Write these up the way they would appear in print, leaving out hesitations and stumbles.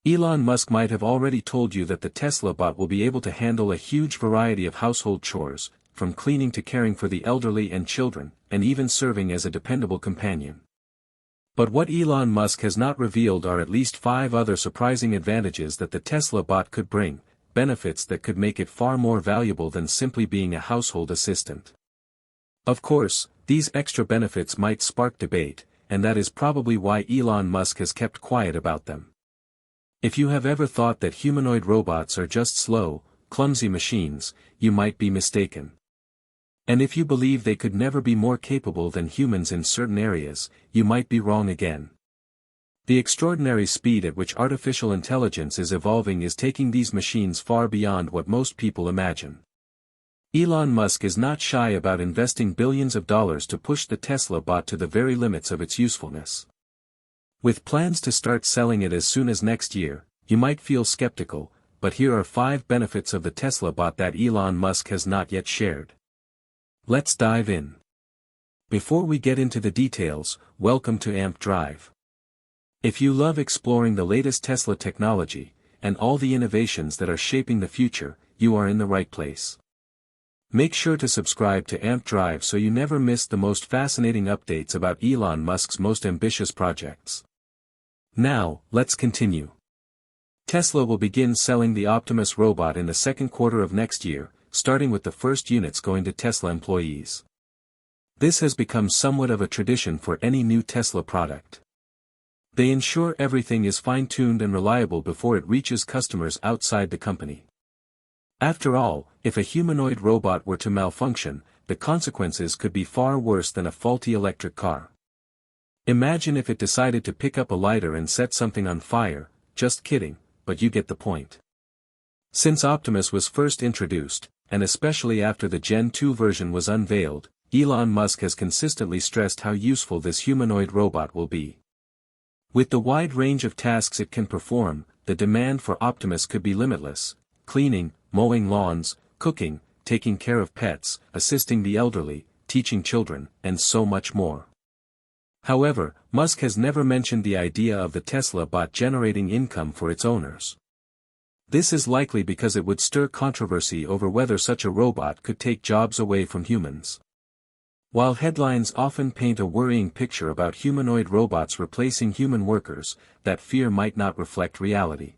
Elon Musk might have already told you that the Tesla bot will be able to handle a huge variety of household chores, from cleaning to caring for the elderly and children, and even serving as a dependable companion. But what Elon Musk has not revealed are at least 5 other surprising advantages that the Tesla bot could bring, benefits that could make it far more valuable than simply being a household assistant. Of course, these extra benefits might spark debate, and that is probably why Elon Musk has kept quiet about them. If you have ever thought that humanoid robots are just slow, clumsy machines, you might be mistaken. And if you believe they could never be more capable than humans in certain areas, you might be wrong again. The extraordinary speed at which artificial intelligence is evolving is taking these machines far beyond what most people imagine. Elon Musk is not shy about investing billions of dollars to push the Tesla bot to the very limits of its usefulness. With plans to start selling it as soon as next year, you might feel skeptical, but here are 5 benefits of the Tesla bot that Elon Musk has not yet shared. Let's dive in. Before we get into the details, welcome to Amp Drive. If you love exploring the latest Tesla technology, and all the innovations that are shaping the future, you are in the right place. Make sure to subscribe to Amp Drive so you never miss the most fascinating updates about Elon Musk's most ambitious projects. Now, let's continue. Tesla will begin selling the Optimus robot in the second quarter of next year, starting with the first units going to Tesla employees. This has become somewhat of a tradition for any new Tesla product. They ensure everything is fine-tuned and reliable before it reaches customers outside the company. After all, if a humanoid robot were to malfunction, the consequences could be far worse than a faulty electric car. Imagine if it decided to pick up a lighter and set something on fire. Just kidding, but you get the point. Since Optimus was first introduced, and especially after the Gen 2 version was unveiled, Elon Musk has consistently stressed how useful this humanoid robot will be. With the wide range of tasks it can perform, the demand for Optimus could be limitless: cleaning, mowing lawns, cooking, taking care of pets, assisting the elderly, teaching children, and so much more. However, Musk has never mentioned the idea of the Tesla bot generating income for its owners. This is likely because it would stir controversy over whether such a robot could take jobs away from humans. While headlines often paint a worrying picture about humanoid robots replacing human workers, that fear might not reflect reality.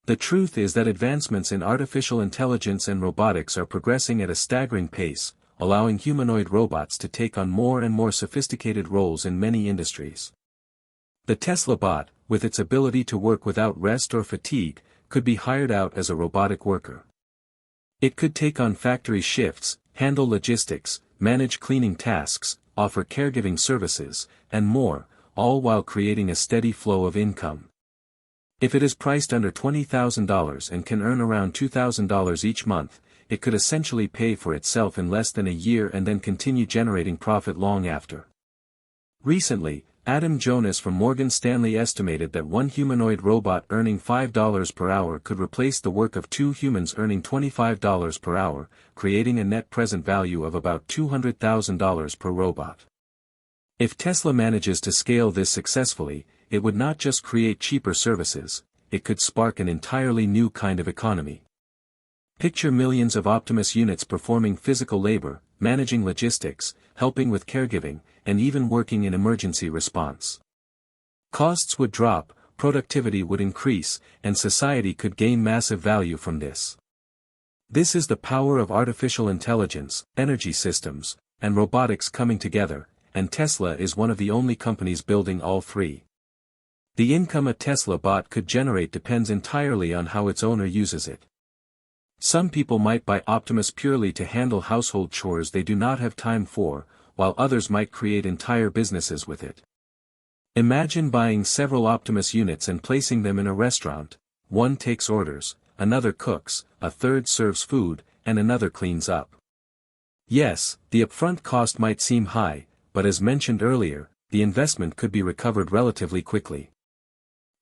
The truth is that advancements in artificial intelligence and robotics are progressing at a staggering pace, allowing humanoid robots to take on more and more sophisticated roles in many industries. The Tesla bot, with its ability to work without rest or fatigue, could be hired out as a robotic worker. It could take on factory shifts, handle logistics, manage cleaning tasks, offer caregiving services, and more, all while creating a steady flow of income. If it is priced under $20,000 and can earn around $2,000 each month, it could essentially pay for itself in less than a year and then continue generating profit long after. Recently, Adam Jonas from Morgan Stanley estimated that one humanoid robot earning $5 per hour could replace the work of 2 humans earning $25 per hour, creating a net present value of about $200,000 per robot. If Tesla manages to scale this successfully, it would not just create cheaper services, it could spark an entirely new kind of economy. Picture millions of Optimus units performing physical labor, managing logistics, helping with caregiving, and even working in emergency response. Costs would drop, productivity would increase, and society could gain massive value from this. This is the power of artificial intelligence, energy systems, and robotics coming together, and Tesla is one of the only companies building all 3. The income a Tesla bot could generate depends entirely on how its owner uses it. Some people might buy Optimus purely to handle household chores they do not have time for, while others might create entire businesses with it. Imagine buying several Optimus units and placing them in a restaurant. One takes orders, another cooks, a third serves food, and another cleans up. Yes, the upfront cost might seem high, but as mentioned earlier, the investment could be recovered relatively quickly.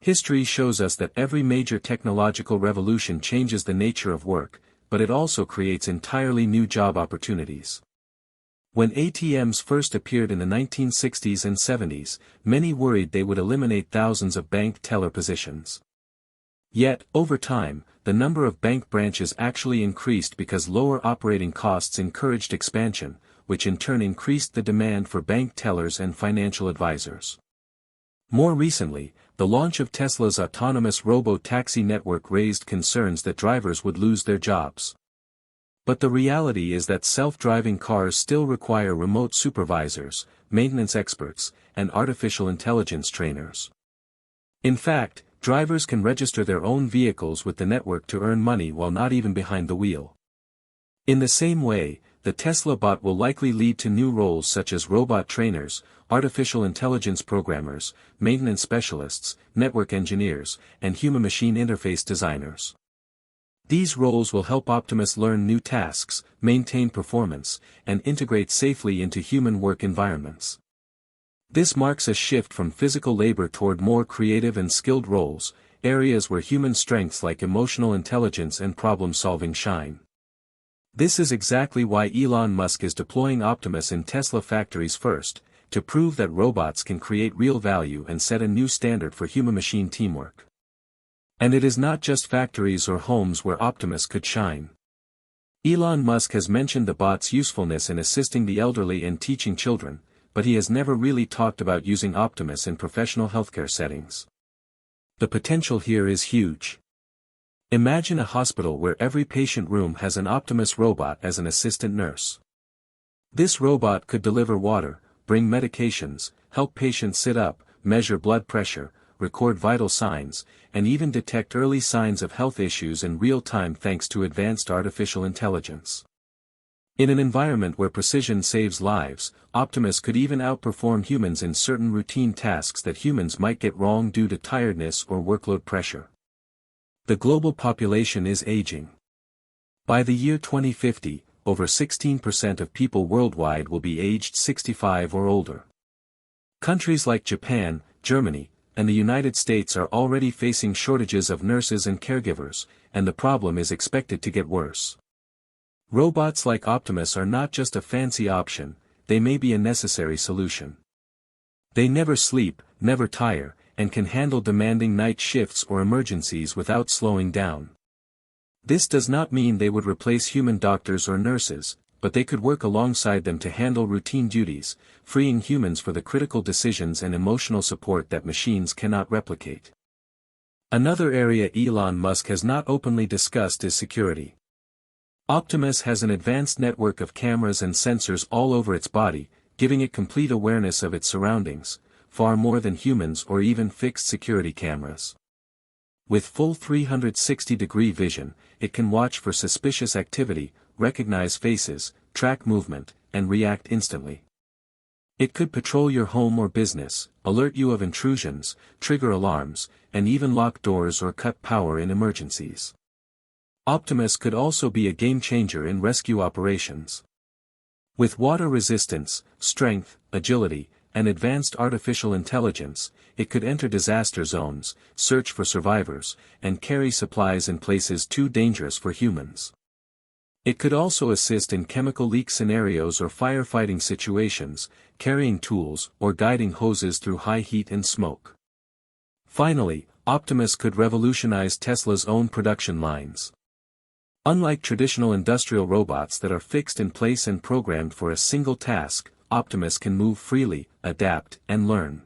History shows us that every major technological revolution changes the nature of work, but it also creates entirely new job opportunities. When ATMs first appeared in the 1960s and 70s, many worried they would eliminate thousands of bank teller positions. Yet, over time, the number of bank branches actually increased because lower operating costs encouraged expansion, which in turn increased the demand for bank tellers and financial advisors. More recently, the launch of Tesla's autonomous robo-taxi network raised concerns that drivers would lose their jobs. But the reality is that self-driving cars still require remote supervisors, maintenance experts, and artificial intelligence trainers. In fact, drivers can register their own vehicles with the network to earn money while not even behind the wheel. In the same way, the Tesla bot will likely lead to new roles such as robot trainers, artificial intelligence programmers, maintenance specialists, network engineers, and human-machine interface designers. These roles will help Optimus learn new tasks, maintain performance, and integrate safely into human work environments. This marks a shift from physical labor toward more creative and skilled roles, areas where human strengths like emotional intelligence and problem-solving shine. This is exactly why Elon Musk is deploying Optimus in Tesla factories first, to prove that robots can create real value and set a new standard for human-machine teamwork. And it is not just factories or homes where Optimus could shine. Elon Musk has mentioned the bot's usefulness in assisting the elderly and teaching children, but he has never really talked about using Optimus in professional healthcare settings. The potential here is huge. Imagine a hospital where every patient room has an Optimus robot as an assistant nurse. This robot could deliver water, bring medications, help patients sit up, measure blood pressure, record vital signs, and even detect early signs of health issues in real time thanks to advanced artificial intelligence. In an environment where precision saves lives, Optimus could even outperform humans in certain routine tasks that humans might get wrong due to tiredness or workload pressure. The global population is aging. By the year 2050, over 16% of people worldwide will be aged 65 or older. Countries like Japan, Germany, and the United States are already facing shortages of nurses and caregivers, and the problem is expected to get worse. Robots like Optimus are not just a fancy option, they may be a necessary solution. They never sleep, never tire, and can handle demanding night shifts or emergencies without slowing down. This does not mean they would replace human doctors or nurses, but they could work alongside them to handle routine duties, freeing humans for the critical decisions and emotional support that machines cannot replicate. Another area Elon Musk has not openly discussed is security. Optimus has an advanced network of cameras and sensors all over its body, giving it complete awareness of its surroundings, far more than humans or even fixed security cameras. With full 360-degree vision, it can watch for suspicious activity, recognize faces, track movement, and react instantly. It could patrol your home or business, alert you of intrusions, trigger alarms, and even lock doors or cut power in emergencies. Optimus could also be a game-changer in rescue operations. With water resistance, strength, agility, and advanced artificial intelligence, it could enter disaster zones, search for survivors, and carry supplies in places too dangerous for humans. It could also assist in chemical leak scenarios or firefighting situations, carrying tools or guiding hoses through high heat and smoke. Finally, Optimus could revolutionize Tesla's own production lines. Unlike traditional industrial robots that are fixed in place and programmed for a single task, Optimus can move freely, adapt, and learn.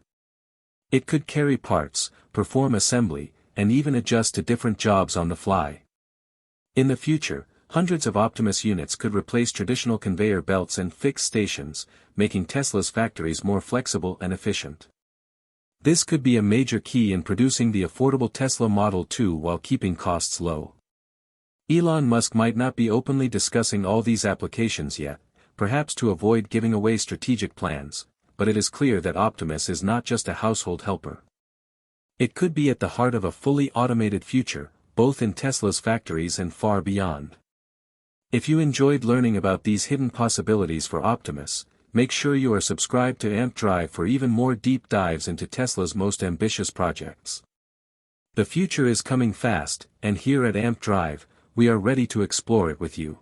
It could carry parts, perform assembly, and even adjust to different jobs on the fly. In the future, hundreds of Optimus units could replace traditional conveyor belts and fixed stations, making Tesla's factories more flexible and efficient. This could be a major key in producing the affordable Tesla Model 2 while keeping costs low. Elon Musk might not be openly discussing all these applications yet, perhaps to avoid giving away strategic plans, but it is clear that Optimus is not just a household helper. It could be at the heart of a fully automated future, both in Tesla's factories and far beyond. If you enjoyed learning about these hidden possibilities for Optimus, make sure you are subscribed to AMP Drive for even more deep dives into Tesla's most ambitious projects. The future is coming fast, and here at AMP Drive, we are ready to explore it with you.